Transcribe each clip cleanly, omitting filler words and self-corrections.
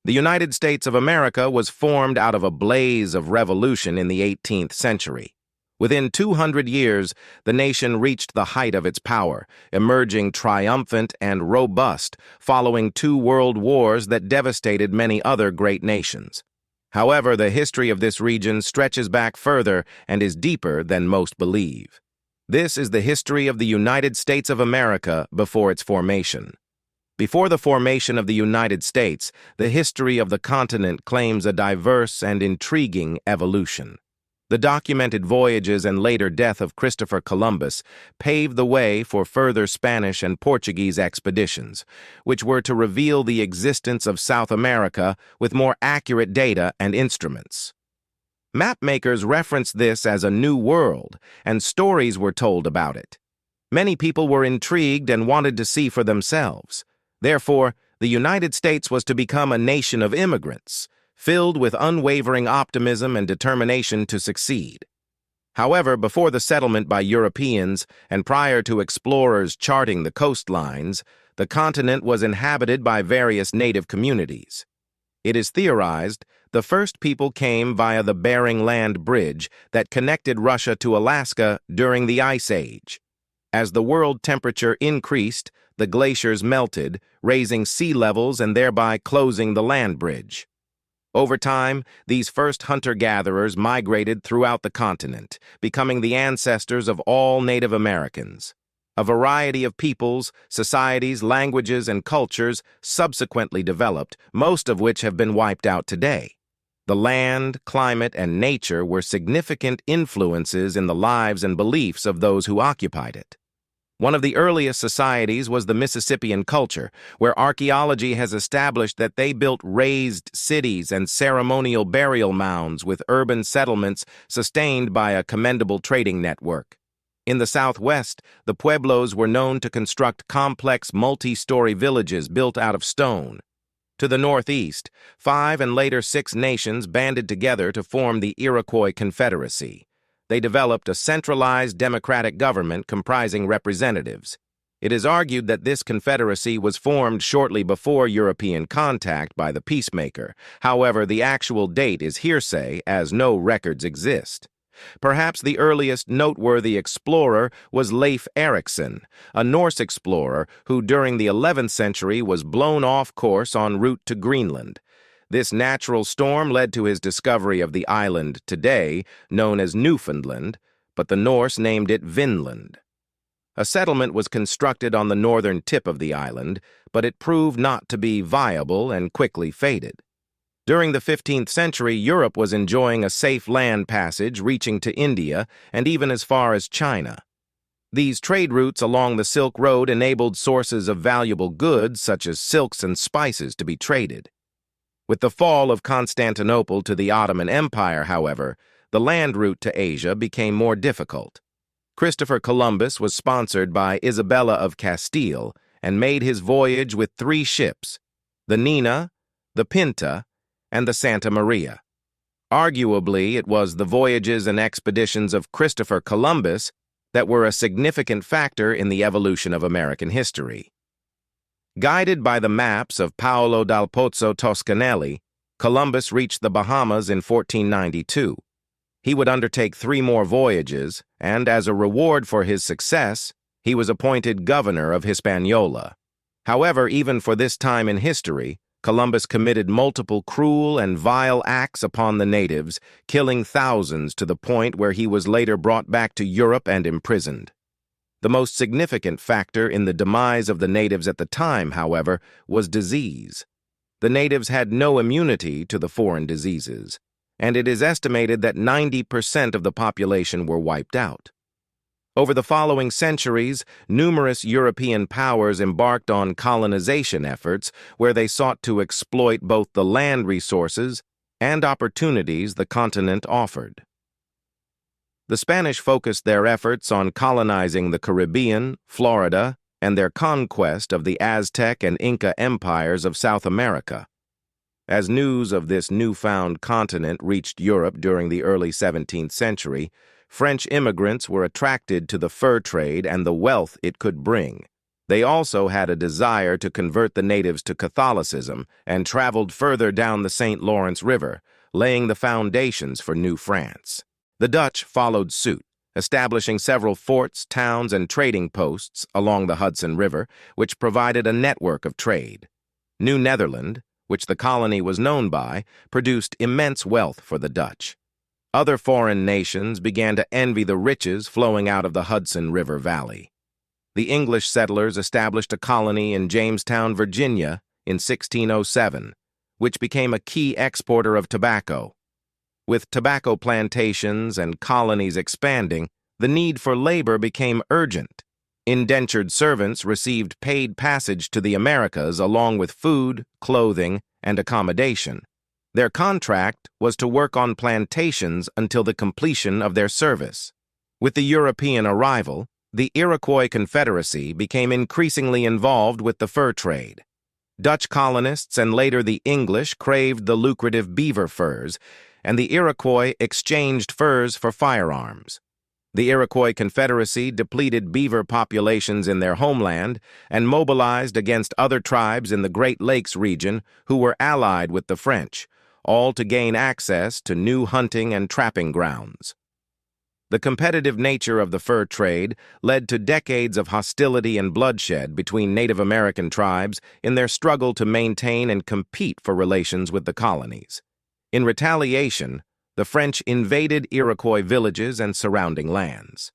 The United States of America was formed out of a blaze of revolution in the 18th century. Within 200 years, the nation reached the height of its power, emerging triumphant and robust following two world wars that devastated many other great nations. However, the history of this region stretches back further and is deeper than most believe. This is the history of the United States of America before its formation. Before the formation of the United States, the history of the continent claims a diverse and intriguing evolution. The documented voyages and later death of Christopher Columbus paved the way for further Spanish and Portuguese expeditions, which were to reveal the existence of South America with more accurate data and instruments. Mapmakers referenced this as a new world, and stories were told about it. Many people were intrigued and wanted to see for themselves. Therefore, the United States was to become a nation of immigrants, filled with unwavering optimism and determination to succeed. However, before the settlement by Europeans and prior to explorers charting the coastlines, the continent was inhabited by various native communities. It is theorized the first people came via the Bering Land Bridge that connected Russia to Alaska during the Ice Age. As the world temperature increased, the glaciers melted, raising sea levels and thereby closing the land bridge. Over time, these first hunter-gatherers migrated throughout the continent, becoming the ancestors of all Native Americans. A variety of peoples, societies, languages, and cultures subsequently developed, most of which have been wiped out today. The land, climate, and nature were significant influences in the lives and beliefs of those who occupied it. One of the earliest societies was the Mississippian culture, where archaeology has established that they built raised cities and ceremonial burial mounds with urban settlements sustained by a commendable trading network. In the Southwest, the Pueblos were known to construct complex multi-story villages built out of stone. To the northeast, 5 and later 6 nations banded together to form the Iroquois Confederacy. They developed a centralized democratic government comprising representatives. It is argued that this confederacy was formed shortly before European contact by the peacemaker. However, the actual date is hearsay, as no records exist. Perhaps the earliest noteworthy explorer was Leif Erikson, a Norse explorer who during the 11th century was blown off course en route to Greenland. This natural storm led to his discovery of the island today, known as Newfoundland, but the Norse named it Vinland. A settlement was constructed on the northern tip of the island, but it proved not to be viable and quickly faded. During the 15th century, Europe was enjoying a safe land passage reaching to India and even as far as China. These trade routes along the Silk Road enabled sources of valuable goods such as silks and spices to be traded. With the fall of Constantinople to the Ottoman Empire, however, the land route to Asia became more difficult. Christopher Columbus was sponsored by Isabella of Castile and made his voyage with 3 ships, the Nina, the Pinta, and the Santa Maria. Arguably, it was the voyages and expeditions of Christopher Columbus that were a significant factor in the evolution of American history. Guided by the maps of Paolo dal Pozzo Toscanelli, Columbus reached the Bahamas in 1492. He would undertake 3 more voyages, and as a reward for his success, he was appointed governor of Hispaniola. However, even for this time in history, Columbus committed multiple cruel and vile acts upon the natives, killing thousands to the point where he was later brought back to Europe and imprisoned. The most significant factor in the demise of the natives at the time, however, was disease. The natives had no immunity to the foreign diseases, and it is estimated that 90% of the population were wiped out. Over the following centuries, numerous European powers embarked on colonization efforts where they sought to exploit both the land resources and opportunities the continent offered. The Spanish focused their efforts on colonizing the Caribbean, Florida, and their conquest of the Aztec and Inca empires of South America. As news of this newfound continent reached Europe during the early 17th century, French immigrants were attracted to the fur trade and the wealth it could bring. They also had a desire to convert the natives to Catholicism and traveled further down the St. Lawrence River, laying the foundations for New France. The Dutch followed suit, establishing several forts, towns, and trading posts along the Hudson River, which provided a network of trade. New Netherland, which the colony was known by, produced immense wealth for the Dutch. Other foreign nations began to envy the riches flowing out of the Hudson River Valley. The English settlers established a colony in Jamestown, Virginia, in 1607, which became a key exporter of tobacco. With tobacco plantations and colonies expanding, the need for labor became urgent. Indentured servants received paid passage to the Americas along with food, clothing, and accommodation. Their contract was to work on plantations until the completion of their service. With the European arrival, the Iroquois Confederacy became increasingly involved with the fur trade. Dutch colonists and later the English craved the lucrative beaver furs, and the Iroquois exchanged furs for firearms. The Iroquois Confederacy depleted beaver populations in their homeland and mobilized against other tribes in the Great Lakes region who were allied with the French, all to gain access to new hunting and trapping grounds. The competitive nature of the fur trade led to decades of hostility and bloodshed between Native American tribes in their struggle to maintain and compete for relations with the colonies. In retaliation, the French invaded Iroquois villages and surrounding lands.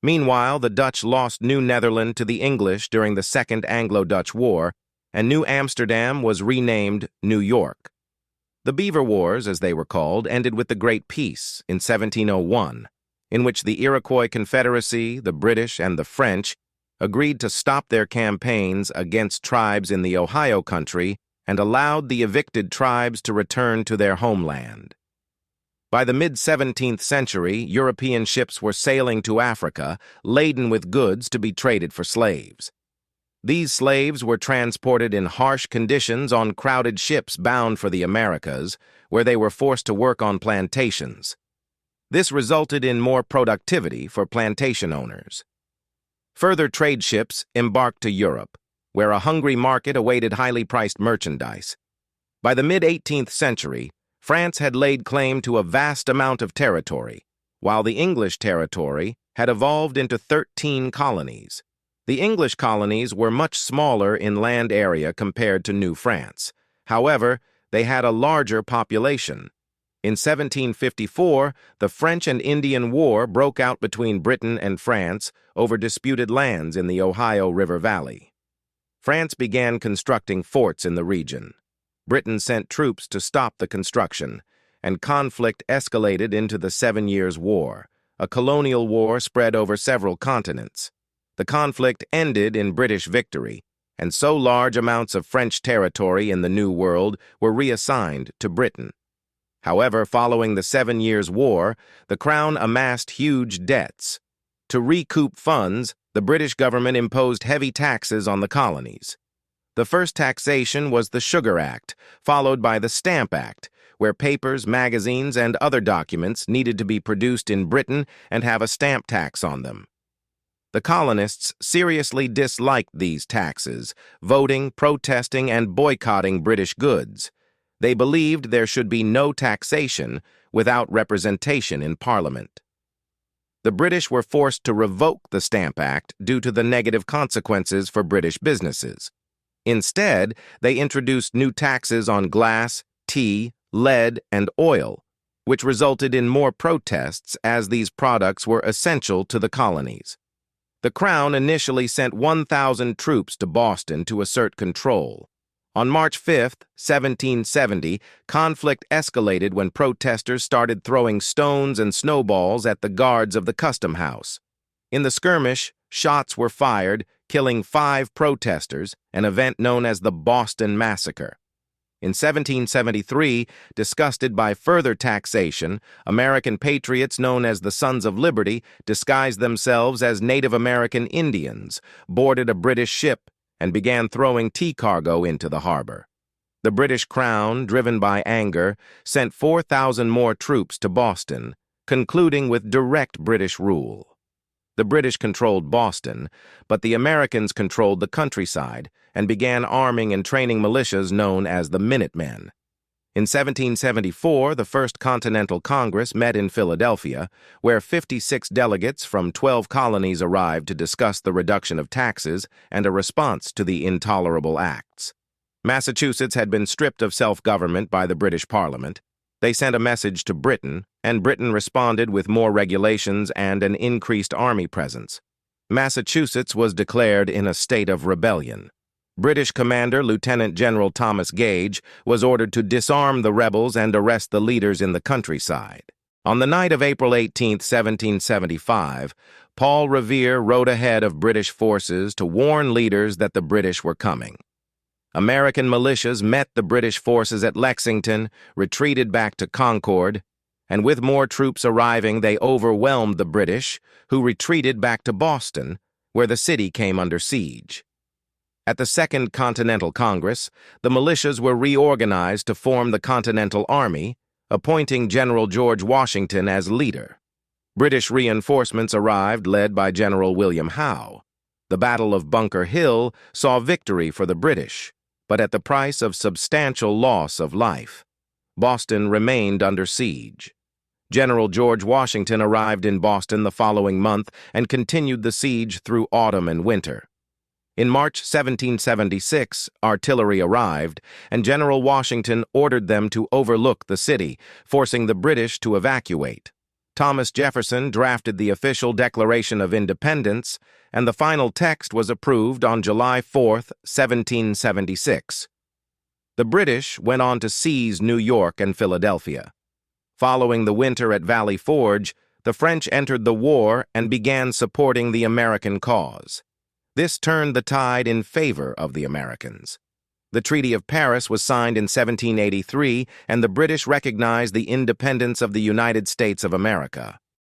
Meanwhile, the Dutch lost New Netherland to the English during the Second Anglo-Dutch War, and New Amsterdam was renamed New York. The Beaver Wars, as they were called, ended with the Great Peace in 1701, in which the Iroquois Confederacy, the British, and the French agreed to stop their campaigns against tribes in the Ohio country and allowed the evicted tribes to return to their homeland. By the mid-17th century, European ships were sailing to Africa, laden with goods to be traded for slaves. These slaves were transported in harsh conditions on crowded ships bound for the Americas, where they were forced to work on plantations. This resulted in more productivity for plantation owners. Further trade ships embarked to Europe, where a hungry market awaited highly priced merchandise. By the mid-18th century, France had laid claim to a vast amount of territory, while the English territory had evolved into 13 colonies. The English colonies were much smaller in land area compared to New France. However, they had a larger population. In 1754, the French and Indian War broke out between Britain and France over disputed lands in the Ohio River Valley. France began constructing forts in the region. Britain sent troops to stop the construction, and conflict escalated into the 7 Years' War, a colonial war spread over several continents. The conflict ended in British victory, and so large amounts of French territory in the New World were reassigned to Britain. However, following the 7 Years' War, the Crown amassed huge debts. To recoup funds, the British government imposed heavy taxes on the colonies. The first taxation was the Sugar Act, followed by the Stamp Act, where papers, magazines, and other documents needed to be produced in Britain and have a stamp tax on them. The colonists seriously disliked these taxes, voting, protesting, and boycotting British goods. They believed there should be no taxation without representation in Parliament. The British were forced to revoke the Stamp Act due to the negative consequences for British businesses. Instead, they introduced new taxes on glass, tea, lead, and oil, which resulted in more protests as these products were essential to the colonies. The Crown initially sent 1,000 troops to Boston to assert control. On March 5, 1770, conflict escalated when protesters started throwing stones and snowballs at the guards of the Custom House. In the skirmish, shots were fired, killing 5 protesters, an event known as the Boston Massacre. In 1773, disgusted by further taxation, American patriots known as the Sons of Liberty disguised themselves as Native American Indians, boarded a British ship, and began throwing tea cargo into the harbor. The British Crown, driven by anger, sent 4,000 more troops to Boston, concluding with direct British rule. The British controlled Boston, but the Americans controlled the countryside and began arming and training militias known as the Minutemen. In 1774, the First Continental Congress met in Philadelphia, where 56 delegates from 12 colonies arrived to discuss the reduction of taxes and a response to the intolerable acts. Massachusetts had been stripped of self-government by the British Parliament. They sent a message to Britain, and Britain responded with more regulations and an increased army presence. Massachusetts was declared in a state of rebellion. British commander Lieutenant General Thomas Gage was ordered to disarm the rebels and arrest the leaders in the countryside. On the night of April 18, 1775, Paul Revere rode ahead of British forces to warn leaders that the British were coming. American militias met the British forces at Lexington, retreated back to Concord, and with more troops arriving, they overwhelmed the British, who retreated back to Boston, where the city came under siege. At the Second Continental Congress, the militias were reorganized to form the Continental Army, appointing General George Washington as leader. British reinforcements arrived, led by General William Howe. The Battle of Bunker Hill saw victory for the British, but at the price of substantial loss of life. Boston remained under siege. General George Washington arrived in Boston the following month and continued the siege through autumn and winter. In March 1776, artillery arrived, and General Washington ordered them to overlook the city, forcing the British to evacuate. Thomas Jefferson drafted the official Declaration of Independence, and the final text was approved on July 4, 1776. The British went on to seize New York and Philadelphia. Following the winter at Valley Forge, the French entered the war and began supporting the American cause. This turned the tide in favor of the Americans. The Treaty of Paris was signed in 1783, and the British recognized the independence of the United States of America.